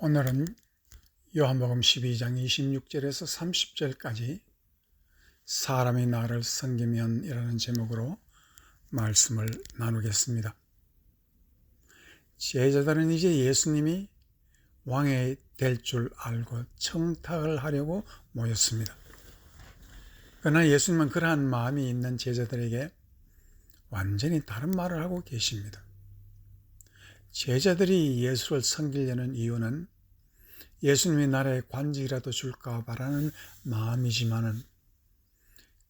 오늘은 요한복음 12장 26절에서 30절까지 사람이 나를 섬기면 이라는 제목으로 말씀을 나누겠습니다. 제자들은 이제 예수님이 왕이 될 줄 알고 청탁을 하려고 모였습니다. 그러나 예수님은 그러한 마음이 있는 제자들에게 완전히 다른 말을 하고 계십니다. 제자들이 예수를 섬기려는 이유는 예수님이 나라의 관직이라도 줄까 바라는 마음이지만은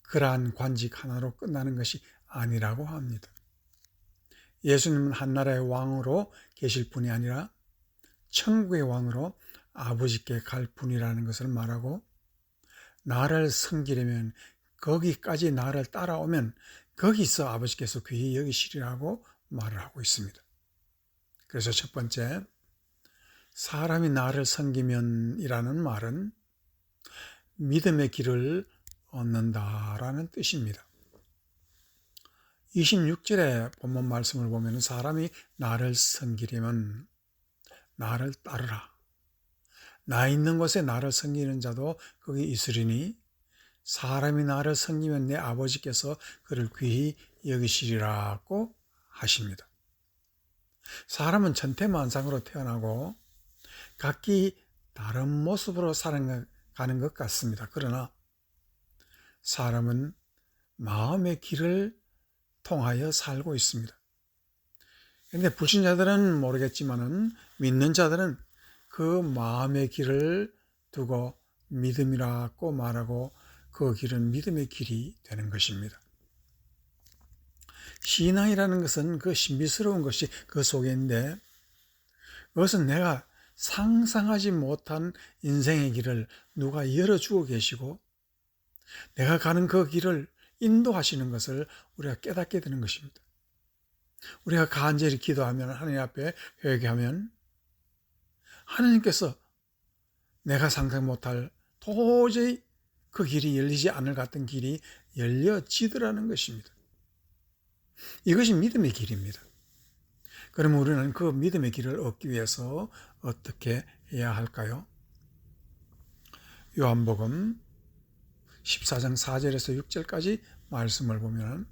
그러한 관직 하나로 끝나는 것이 아니라고 합니다. 예수님은 한 나라의 왕으로 계실 분이 아니라 천국의 왕으로 아버지께 갈 분이라는 것을 말하고, 나를 섬기려면 거기까지 나를 따라오면 거기서 아버지께서 귀히 여기시리라고 말을 하고 있습니다. 그래서 첫 번째, 사람이 나를 섬기면 이라는 말은 믿음의 길을 얻는다라는 뜻입니다. 26절의 본문 말씀을 보면 사람이 나를 섬기려면 나를 따르라. 나 있는 곳에 나를 섬기는 자도 거기 있으리니 사람이 나를 섬기면 내 아버지께서 그를 귀히 여기시리라고 하십니다. 사람은 천태만상으로 태어나고 각기 다른 모습으로 살아가는 것 같습니다. 그러나 사람은 마음의 길을 통하여 살고 있습니다. 그런데 불신자들은 모르겠지만은 믿는 자들은 그 마음의 길을 두고 믿음이라고 말하고 그 길은 믿음의 길이 되는 것입니다. 신앙이라는 것은 그 신비스러운 것이 그 속에 있는데, 그것은 내가 상상하지 못한 인생의 길을 누가 열어주고 계시고 내가 가는 그 길을 인도하시는 것을 우리가 깨닫게 되는 것입니다. 우리가 간절히 기도하면, 하나님 앞에 회개하면 하나님께서 내가 상상 못할 도저히 그 길이 열리지 않을 같은 길이 열려지더라는 것입니다. 이것이 믿음의 길입니다. 그러면 우리는 그 믿음의 길을 얻기 위해서 어떻게 해야 할까요? 요한복음 14장 4절에서 6절까지 말씀을 보면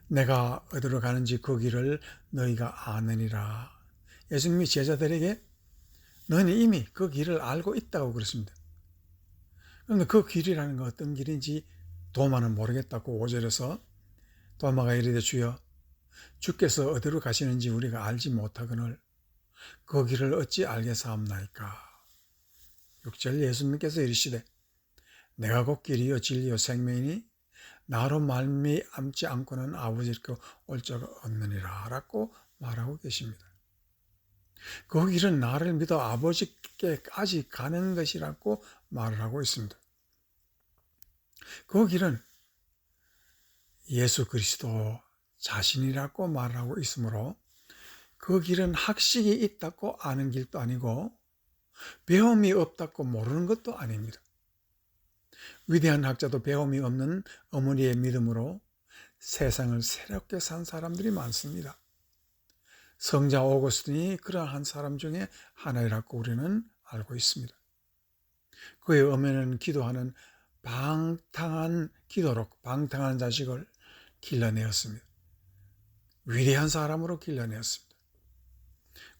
내가 어디로 가는지 그 길을 너희가 아느니라. 예수님이 제자들에게 너희는 이미 그 길을 알고 있다고 그랬습니다. 그런데 그 길이라는 건 어떤 길인지 도마는 모르겠다고 5절에서 도마가 이르되 주여 주께서 어디로 가시는지 우리가 알지 못하거늘 그 길을 어찌 알겠사옵나이까. 6절 예수님께서 이르시되 내가 곧 길이요 진리요 생명이니 나로 말미암지 않고는 아버지께 올 자가 없느니라 라고 말하고 계십니다. 그 길은 나를 믿어 아버지께까지 가는 것이라고 말을 하고 있습니다. 그 길은 예수 그리스도 자신이라고 말하고 있으므로 그 길은 학식이 있다고 아는 길도 아니고 배움이 없다고 모르는 것도 아닙니다. 위대한 학자도 배움이 없는 어머니의 믿음으로 세상을 새롭게 산 사람들이 많습니다. 성자 오거스틴이 그러한 사람 중에 하나이라고 우리는 알고 있습니다. 그의 어머니는 기도하는 방탕한 기도로 방탕한 자식을 길러내었습니다. 위대한 사람으로 길러내었습니다.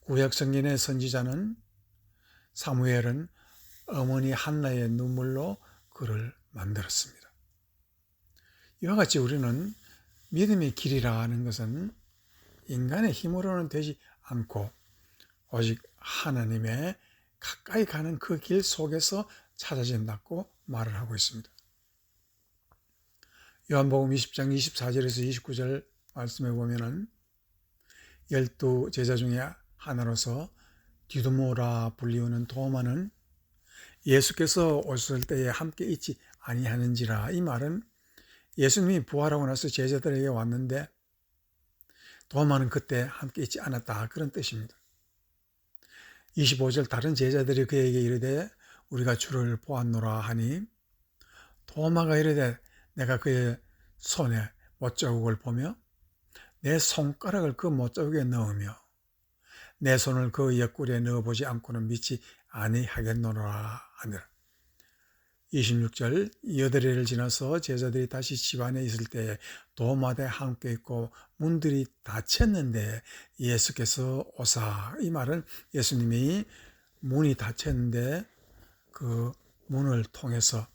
구약 성경의 선지자는 사무엘은 어머니 한나의 눈물로 그를 만들었습니다. 이와 같이 우리는 믿음의 길이라 하는 것은 인간의 힘으로는 되지 않고 오직 하나님의 가까이 가는 그 길 속에서 찾아진다고 말을 하고 있습니다. 요한복음 20장 24절에서 29절 말씀에 보면은 12 제자 중에 하나로서 디두모라 불리우는 도마는 예수께서 오실 때에 함께 있지 아니하는지라. 이 말은 예수님이 부활하고 나서 제자들에게 왔는데 도마는 그때 함께 있지 않았다, 그런 뜻입니다. 25절 다른 제자들이 그에게 이르되 우리가 주를 보았노라 하니 도마가 이르되 내가 그의 손에 못자국을 보며 내 손가락을 그 못자국에 넣으며 내 손을 그 옆구리에 넣어보지 않고는 믿지 아니하겠노라 하니라. 26절 여드레를 지나서 제자들이 다시 집 안에 있을 때에 도마대 함께 있고 문들이 닫혔는데 예수께서 오사. 이 말은 예수님이 문이 닫혔는데 그 문을 통해서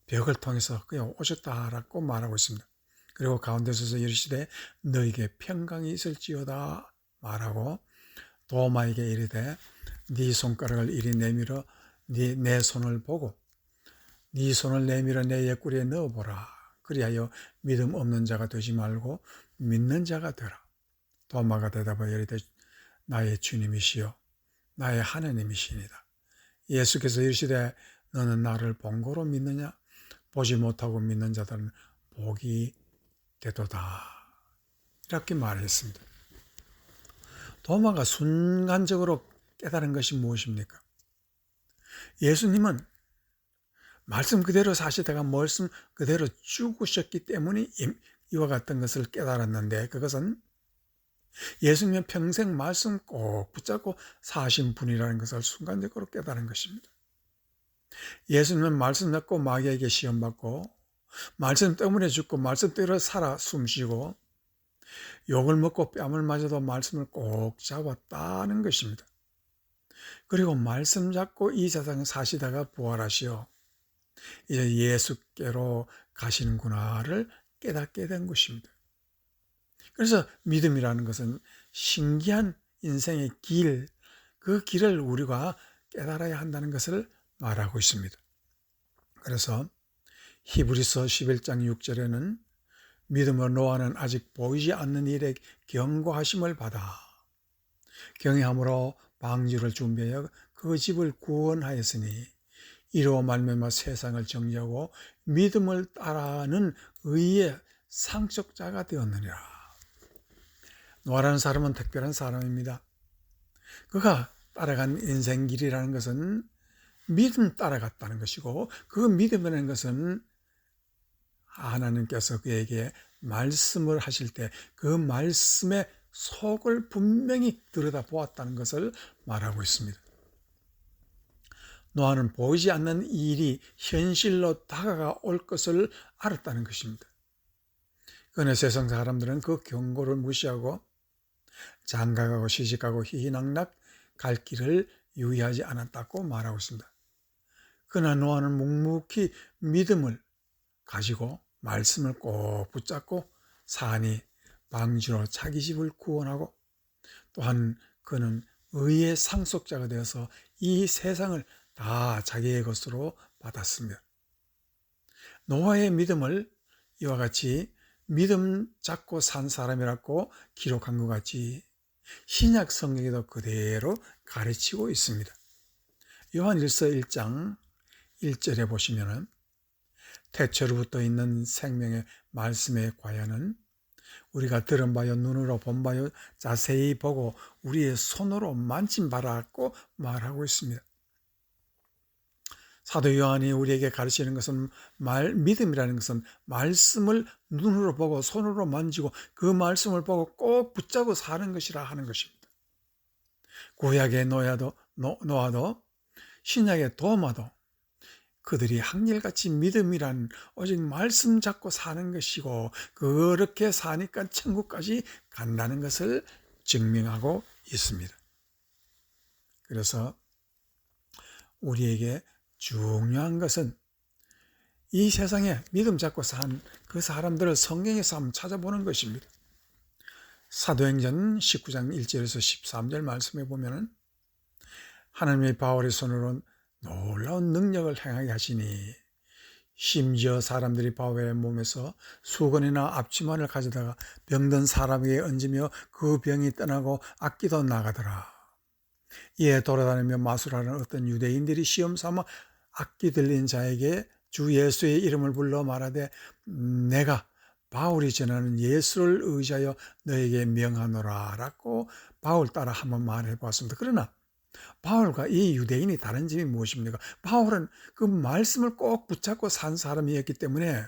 벽을 통해서 그냥 오셨다라고 말하고 있습니다. 그리고 가운데 서서 이르시되 너에게 평강이 있을지어다 말하고 도마에게 이르되 네 손가락을 이리 내밀어 내 손을 보고 네 손을 내밀어 내 옆구리에 넣어보라. 그리하여 믿음 없는 자가 되지 말고 믿는 자가 되라. 도마가 대답하여 이르되 나의 주님이시여 나의 하나님이시니이다. 예수께서 이르시되 너는 나를 본 거로 믿느냐? 보지 못하고 믿는 자들은 복이 되도다. 이렇게 말했습니다. 도마가 순간적으로 깨달은 것이 무엇입니까? 예수님은 말씀 그대로 사시다가 말씀 그대로 죽으셨기 때문에 이와 같은 것을 깨달았는데 그것은 예수님은 평생 말씀 꼭 붙잡고 사신 분이라는 것을 순간적으로 깨달은 것입니다. 예수님은 말씀 듣고 마귀에게 시험받고 말씀 때문에 죽고 말씀 때문에 살아 숨쉬고 욕을 먹고 뺨을 맞아도 말씀을 꼭 잡았다는 것입니다. 그리고 말씀 잡고 이 세상을 사시다가 부활하시어 이제 예수께로 가시는구나를 깨닫게 된 것입니다. 그래서 믿음이라는 것은 신기한 인생의 길, 그 길을 우리가 깨달아야 한다는 것을 말하고 있습니다. 그래서 히브리서 11장 6절에는 믿음으로 노아는 아직 보이지 않는 일에 경고하심을 받아 경외함으로 방주를 준비하여 그 집을 구원하였으니 이로 말미암아 세상을 정죄하고 믿음을 따라하는 의의 상속자가 되었느니라. 노아라는 사람은 특별한 사람입니다. 그가 따라간 인생길이라는 것은 믿음 따라갔다는 것이고 그 믿음이라는 것은 하나님께서 그에게 말씀을 하실 때 그 말씀의 속을 분명히 들여다보았다는 것을 말하고 있습니다. 노아는 보이지 않는 일이 현실로 다가올 것을 알았다는 것입니다. 그러나 세상 사람들은 그 경고를 무시하고 장가가고 시집가고 희희낙낙 갈 길을 유의하지 않았다고 말하고 있습니다. 그러나 노아는 묵묵히 믿음을 가지고 말씀을 꼭 붙잡고 사니 방주로 자기 집을 구원하고 또한 그는 의의 상속자가 되어서 이 세상을 다 자기의 것으로 받았습니다. 노아의 믿음을 이와 같이 믿음 잡고 산 사람이라고 기록한 것 같이 신약 성경에도 그대로 가르치고 있습니다. 요한일서 1장 1절에 보시면은 태초로부터 있는 생명의 말씀의 과연은 우리가 들은 바요 눈으로 본 바요 자세히 보고 우리의 손으로 만진 바라고 말하고 있습니다. 사도 요한이 우리에게 가르치는 것은 믿음이라는 것은 말씀을 눈으로 보고 손으로 만지고 그 말씀을 보고 꼭 붙잡고 사는 것이라 하는 것입니다. 구약의 노아도 신약의 도마도 그들이 한결같이 믿음이란 오직 말씀 잡고 사는 것이고 그렇게 사니까 천국까지 간다는 것을 증명하고 있습니다. 그래서 우리에게 중요한 것은 이 세상에 믿음 잡고 산 그 사람들을 성경에서 한번 찾아보는 것입니다. 사도행전 19장 1절에서 13절 말씀에 보면은 하나님의 바울의 손으로 놀라운 능력을 행하게 하시니 심지어 사람들이 바울의 몸에서 수건이나 앞치마를 가져다가 병든 사람에게 얹으며 그 병이 떠나고 악기도 나가더라. 이에 돌아다니며 마술하는 어떤 유대인들이 시험 삼아 악기 들린 자에게 주 예수의 이름을 불러 말하되 내가 바울이 전하는 예수를 의지하여 너에게 명하노라 라고 바울 따라 한번 말해 보았습니다. 그러나 바울과 이 유대인이 다른 점이 무엇입니까? 바울은 그 말씀을 꼭 붙잡고 산 사람이었기 때문에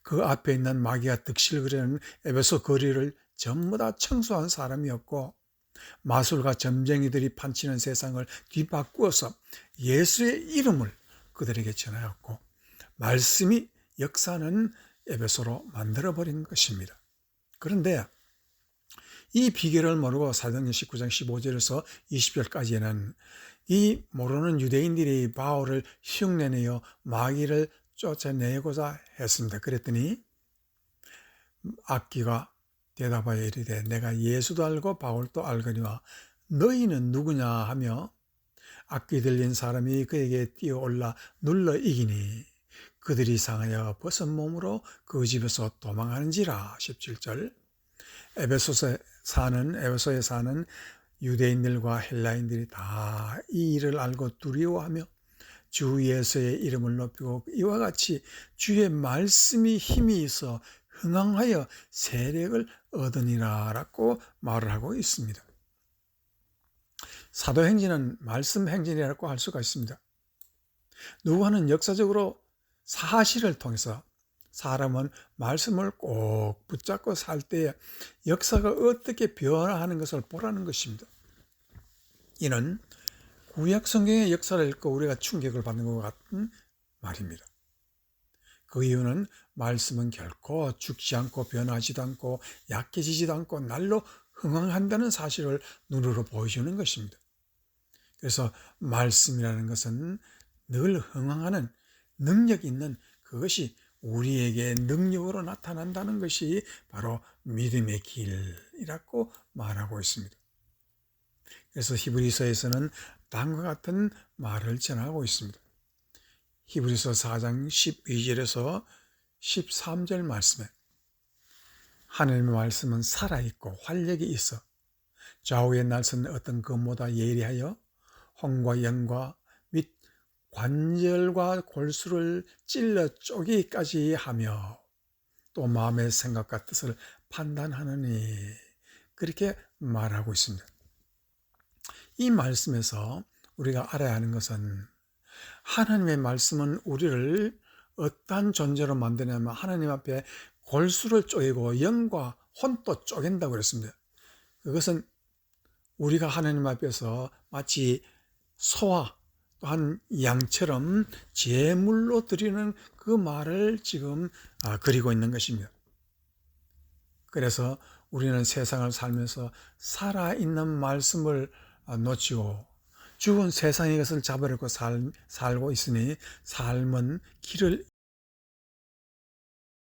그 앞에 있는 마귀가 득실거리는 에베소 거리를 전부 다 청소한 사람이었고 마술과 점쟁이들이 판치는 세상을 뒤바꾸어서 예수의 이름을 그들에게 전하였고 말씀이 역사는 에베소로 만들어버린 것입니다. 그런데 이 비결을 모르고 사도행전 19장 15절에서 20절까지는 이 모르는 유대인들이 바울을 흉내내어 마귀를 쫓아내고자 했습니다. 그랬더니 악기가 대답하여 이르되 내가 예수도 알고 바울도 알거니와 너희는 누구냐 하며 악기 들린 사람이 그에게 뛰어올라 눌러 이기니 그들이 상하여 벗은 몸으로 그 집에서 도망하는지라. 17절. 에베소에 사는 유대인들과 헬라인들이 다 이 일을 알고 두려워하며 주 예수의 이름을 높이고 이와 같이 주의 말씀이 힘이 있어 흥황하여 세력을 얻으니라 라고 말을 하고 있습니다. 사도행전은 말씀행전이라고 할 수가 있습니다. 누가는 역사적으로 사실을 통해서 사람은 말씀을 꼭 붙잡고 살 때에 역사가 어떻게 변화하는 것을 보라는 것입니다. 이는 구약 성경의 역사를 읽고 우리가 충격을 받는 것 같은 말입니다. 그 이유는 말씀은 결코 죽지 않고 변하지도 않고 약해지지도 않고 날로 흥황한다는 사실을 눈으로 보여주는 것입니다. 그래서 말씀이라는 것은 늘 흥황하는 능력 있는 그것이 우리에게 능력으로 나타난다는 것이 바로 믿음의 길이라고 말하고 있습니다. 그래서 히브리서에서는 다음과 같은 말을 전하고 있습니다. 히브리서 4장 12절에서 13절 말씀에 하나님의 말씀은 살아있고 활력이 있어 좌우의 날선 어떤 검보다 예리하여 혼과 영과 및 관절과 골수를 찔러 쪼개기까지 하며 또 마음의 생각과 뜻을 판단하느니 그렇게 말하고 있습니다. 이 말씀에서 우리가 알아야 하는 것은 하나님의 말씀은 우리를 어떠한 존재로 만드냐면 하나님 앞에 골수를 쪼개고 영과 혼도 쪼갠다고 그랬습니다. 그것은 우리가 하나님 앞에서 마치 소와 또한 양처럼 제물로 드리는 그 말을 지금 그리고 있는 것입니다. 그래서 우리는 세상을 살면서 살아있는 말씀을 놓치고 죽은 세상의 것을 잡아먹고 살고 있으니 삶은 길을